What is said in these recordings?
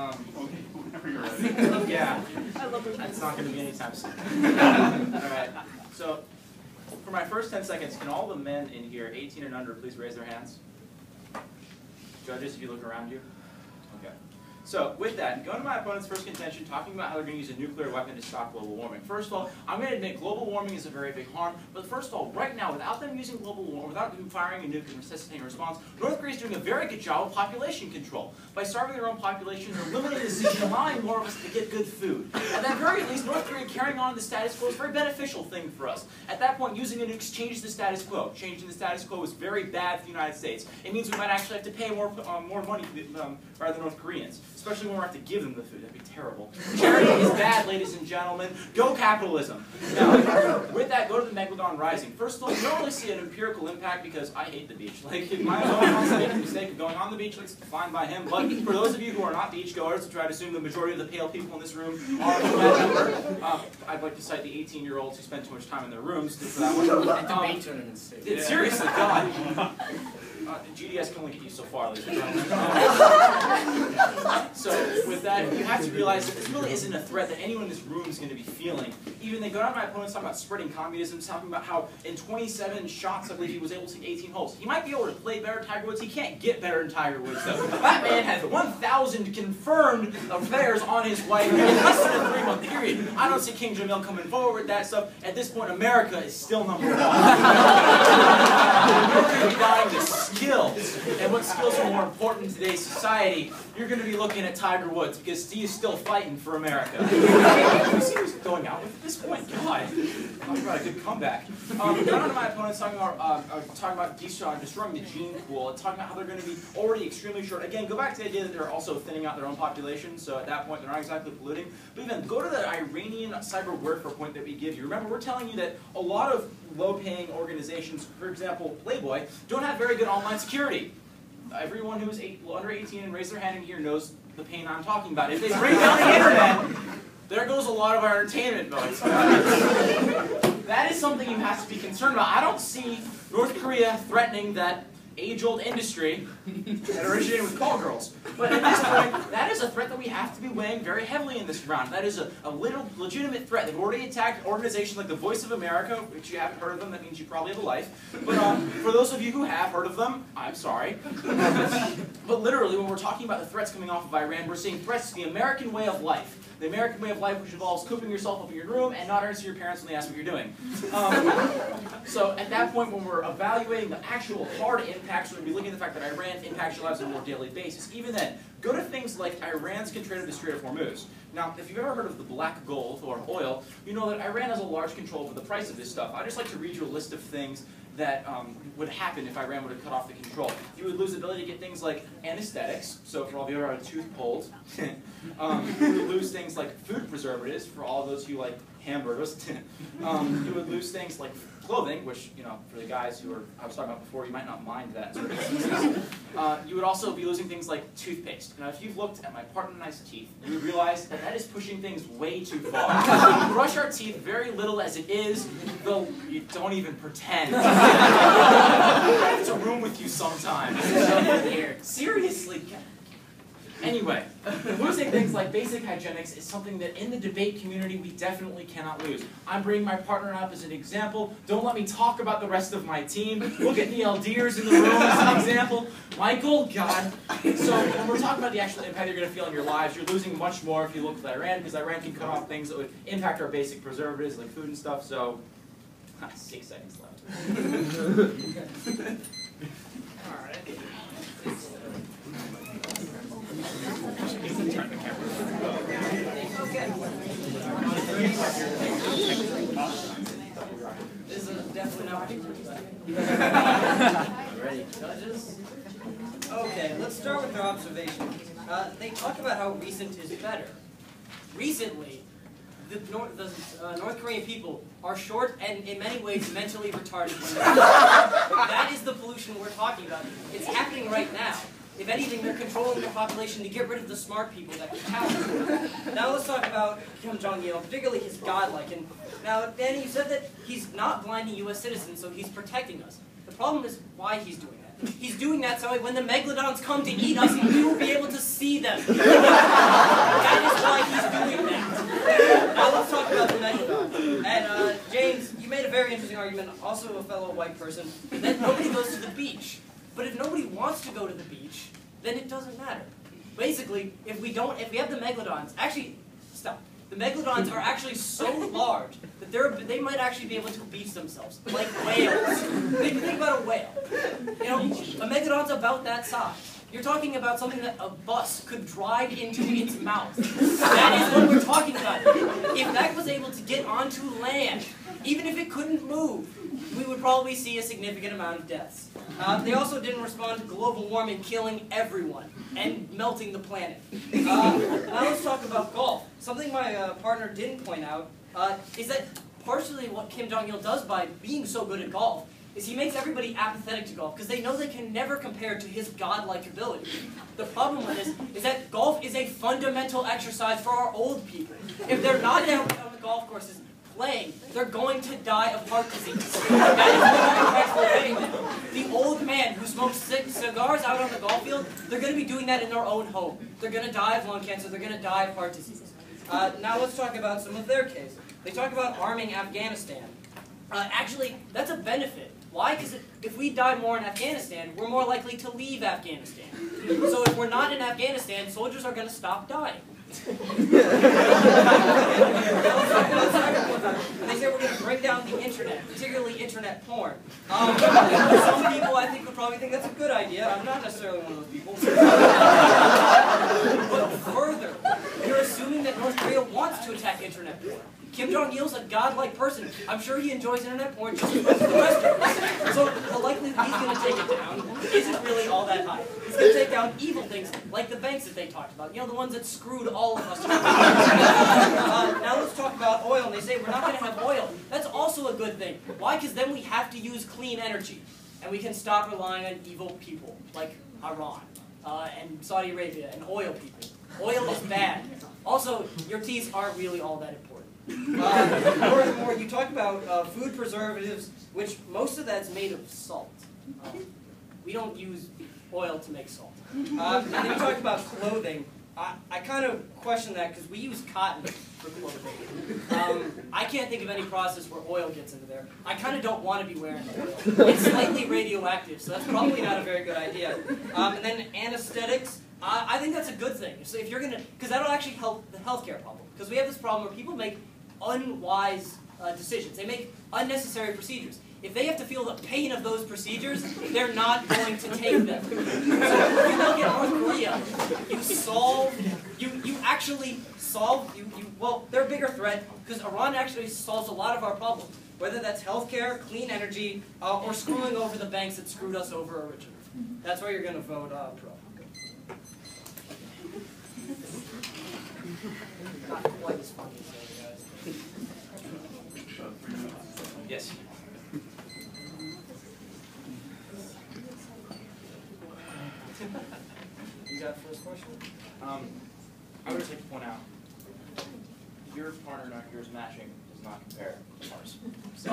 Whenever you're ready. Yeah, that's not going to be anytime soon. Alright, so for my first 10 seconds, can all the men in here, 18 and under, please raise their hands? Judges, if you look around you. Okay. So with that, going to my opponent's first contention, talking about how they're going to use a nuclear weapon to stop global warming. First of all, I'm going to admit global warming is a very big harm, but first of all, right now, without them using global warming, without them firing a nuke and necessitating a response, North Korea is doing a very good job of population control. By starving their own population, they're limiting the city, allowing more of us to get good food. At that very least, North Korea carrying on the status quo is a very beneficial thing for us. At that point, using a nuke changes the status quo. Changing the status quo is very bad for the United States. It means we might actually have to pay more money rather than North Koreans, especially when we have to give them the food. That'd be terrible. Charity is bad, ladies and gentlemen. Go capitalism. Now, with that, go to the Megalodon Rising. First of all, you don't really see an empirical impact because I hate the beach. Like, if my opponent wants to make the mistake of going on the beach, it's fine by him. But for those of you who are not beachgoers, which I assume the majority of the pale people in this room are from that number, I'd like to cite the 18-year-olds who spend too much time in their rooms for that one. Seriously, God. GDS can only get you so far, ladies and gentlemen. So with that, you have to realize that this really isn't a threat that anyone in this room is going to be feeling. Even they go down to my opponents talking about spreading communism, talking about how in 27 shots, I believe he was able to take 18 holes. He might be able to play better than Tiger Woods. He can't get better than Tiger Woods, though. That man has 1,000 confirmed affairs on his wife in less than a 3-month period. I don't see King Jamil coming forward with that stuff. At this point, America is still #1. You're going to be dying to skills. And what skills are more important in today's society? You're going to be looking at Tiger Woods because he is still fighting for America. You see who's going out with at this point? God, talking about a good comeback. None of my opponents talking about destroying the gene pool and talking about how they're going to be already extremely short. Again, go back to the idea that they're also thinning out their own population, so at that point they're not exactly polluting. But even go to the Iranian cyber warfare point that we give you. Remember, we're telling you that a lot of low-paying organizations, for example, Playboy, don't have very good online security. Everyone who is under 18 and raised their hand in here knows the pain I'm talking about. If they bring down the internet, there goes a lot of our entertainment votes. That is something you have to be concerned about. I don't see North Korea threatening that age-old industry that originated with call girls. But at this point, that is a threat that we have to be weighing very heavily in this round. That is a legitimate threat. They've already attacked organizations like the Voice of America, which you haven't heard of them. That means you probably have a life. But for those of you who have heard of them, I'm sorry. But literally, when we're talking about the threats coming off of Iran, we're seeing threats to the American way of life. The American way of life, which involves cooping yourself up in your room and not answering your parents when they ask what you're doing. So at that point, when we're evaluating the actual hard impacts, we're going to be looking at the fact that Iran impacts your lives on a more daily basis. Even then, go to things like Iran's control of the Strait of Hormuz. Now, if you've ever heard of the black gold, or oil, you know that Iran has a large control over the price of this stuff. I'd just like to read you a list of things that would happen if Iran would have cut off the control. You would lose the ability to get things like anesthetics, so for all of you who are tooth pulled. You would lose things like food preservatives, for all those who like hamburgers. You would lose things like clothing, which, you know, for the guys who I was talking about before, you might not mind that sort of thing. You would also be losing things like toothpaste. Now, if you've looked at my partner and I's teeth, you would realize that that is pushing things way too far. We brush our teeth very little as it is, though you don't even pretend. I have to room with you sometimes. Seriously. Anyway, losing things like basic hygienics is something that in the debate community we definitely cannot lose. I'm bringing my partner up as an example. Don't let me talk about the rest of my team. Look at the LDers in the room as an example. Michael, God. So when we're talking about the actual impact you're going to feel in your lives, you're losing much more if you look at Iran, because Iran can cut off things that would impact our basic preservatives like food and stuff. So, 6 seconds left. All right. This is definitely not ready. Judges? Okay, let's start with their observation. They talk about how recent is better. Recently, the North Korean people are short and in many ways mentally retarded. That is the pollution we're talking about. It's happening right now. If anything, they're controlling their population to get rid of the smart people that can count. Now let's talk about Kim Jong-il, particularly his godlike. And now, Danny, you said that he's not blinding U.S. citizens, so he's protecting us. The problem is why he's doing that. He's doing that so when the megalodons come to eat us, we will be able to see them. also a fellow white person, that nobody goes to the beach. But if nobody wants to go to the beach, then it doesn't matter. Basically, if we have the megalodons, actually, stop. The megalodons are actually so large that they might actually be able to beach themselves, like whales. Think about a whale. You know, a megalodon's about that size. You're talking about something that a bus could drive into its mouth. That is what we're talking about. If that was able to get onto land, even if it couldn't move, we would probably see a significant amount of deaths. They also didn't respond to global warming killing everyone and melting the planet. Now let's talk about golf. Something my partner didn't point out is that partially what Kim Jong-il does by being so good at golf is he makes everybody apathetic to golf because they know they can never compare to his godlike ability. The problem with this is that golf is a fundamental exercise for our old people. If they're not down on the golf courses playing, they're going to die of heart disease. That is what we're expecting. The old man who smokes cigars out on the golf field, they're going to be doing that in their own home. They're going to die of lung cancer. They're going to die of heart disease. Now let's talk about some of their cases. They talk about arming Afghanistan. Actually, that's a benefit. Why? Because if we die more in Afghanistan, we're more likely to leave Afghanistan. So if we're not in Afghanistan, soldiers are going to stop dying. And they say we're going to bring down the internet, particularly internet porn. Some people, I think, would probably think that's a good idea. I'm not necessarily one of those people. But further, you're assuming that North Korea wants to attack internet porn. Kim Jong-il's a godlike person. I'm sure he enjoys internet porn just as much as the rest of us. So the likelihood he's going to take it down isn't really all that high. He's going to take down evil things like the banks that they talked about. You know, the ones that screwed all of us. Now let's talk about oil. And they say we're not going to have oil. That's also a good thing. Why? Because then we have to use clean energy. And we can stop relying on evil people like Iran and Saudi Arabia and oil people. Oil is bad. Also, your teeth aren't really all that important. Furthermore, you talk about food preservatives, which most of that's made of salt. We don't use oil to make salt. And then you talk about clothing. I kind of question that because we use cotton for clothing. I can't think of any process where oil gets into there. I kind of don't want to be wearing oil. It's slightly radioactive, so that's probably not a very good idea. And then anesthetics. I think that's a good thing. So if you're gonna, because that'll actually help the healthcare problem. Because we have this problem where people make unwise decisions. They make unnecessary procedures. If they have to feel the pain of those procedures, they're not going to take them. So if you look at North Korea, you actually solve, well, they're a bigger threat because Iran actually solves a lot of our problems. Whether that's healthcare, clean energy, or screwing over the banks that screwed us over originally. That's why you're going to vote pro. Not quite as funny as the other guys. Yes. You got the first question? I would just like to point out, your partner and yours matching does not compare to ours. So I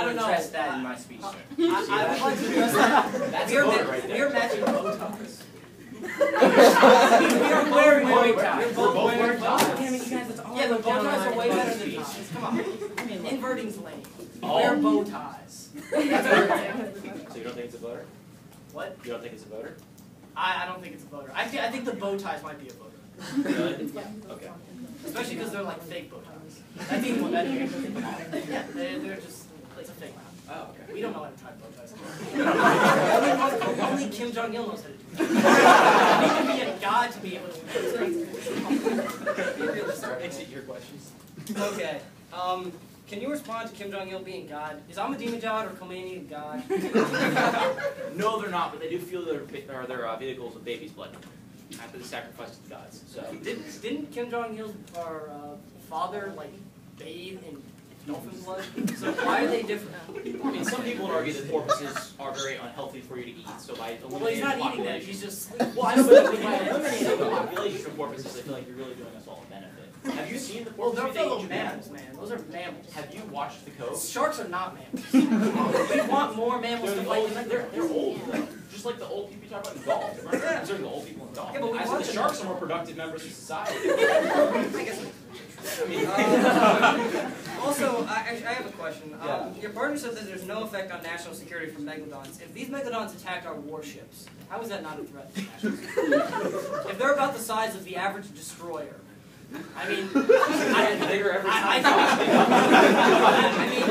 don't address that in my speech, sir. I would like to address that. That's a voter right there. We are matching bow ties. We are wearing bow ties. We're both wearing bow ties. Damn it, you guys, it's all Yeah, the bow down ties are line way in better my than speech. ties. Come on. Inverting's lame. Oh. Wear bow ties. So you don't think it's a voter? What? You don't think it's a voter? I don't think it's a voter. I think the bow ties might be a voter. Really? Yeah. Okay. Especially because they're like fake bow ties. I think yeah, they're just, it's a fake. Oh, okay. We don't know how to tie bow ties. Only Kim Jong-il knows how to do that. You need to be a god to be able to do that. Exit your questions. Okay. Can you respond to Kim Jong-il being God? Is Ahmadinejad or Khomeini God? No, they're not, but they do fuel their vehicles with baby's blood after the sacrifice to the gods. So Didn't Kim Jong-il's father like bathe in dolphin blood? So why are they different? I mean, some people would argue that porpoises are very unhealthy for you to eat. So by Well, he's eliminating not the eating them. population, He's just well, I know, but by eliminating the population of porpoises, I feel like you're really doing us all a benefit. Have you seen the well, porpoise they're they fellow eat in mammals, Japan? man. Those are mammals. Have you watched the Cove? Sharks are not mammals. We want more mammals to fight them. They're old though. Just like the old people you talk about in golf. Remember? Yeah. Considering the old people in golf. Yeah, but we I want said the them. sharks are more productive members of society. I guess Also, I have a question. Your partner said that there's no effect on national security from megalodons. If these megalodons attacked our warships, how is that not a threat to national security? If they're about the size of the average destroyer, I mean, bigger every time. I mean,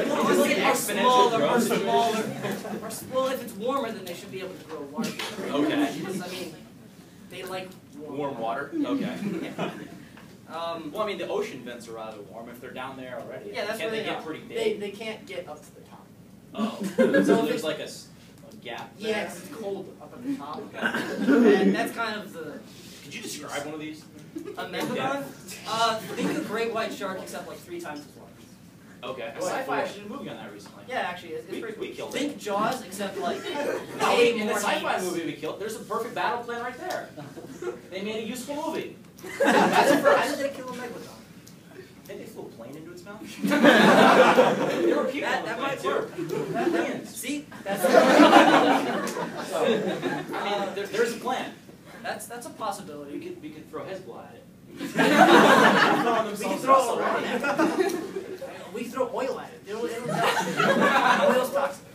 well, if it's warmer, then they should be able to grow larger. Okay. Because, I mean, they like Warm water? Okay. Well, I mean, the ocean vents are rather warm if they're down there already. Yeah, that's Can where they they get pretty big? They can't get up to the top. Oh, so there's like a gap there? Yeah, 'cause it's cold up at the top. And that's kind of the... Could you describe one of these? A megalodon? Think a great white shark except like 3 times as large. Okay. Sci-fi actually did a movie on that recently. Yeah, actually, it's pretty cool. We killed Think it. Jaws except like In the sci-fi movie we killed, there's a perfect battle plan right there. They made a useful movie. How did they kill a megalodon? Did they flew a plane into its mouth? There were people on the That plane might too. work. Aliens. See? That's So, I mean, there's a plan. that's a possibility. We could throw Hezbollah at it. We can throw Russell oil at it. We throw oil at it. Oil's toxic.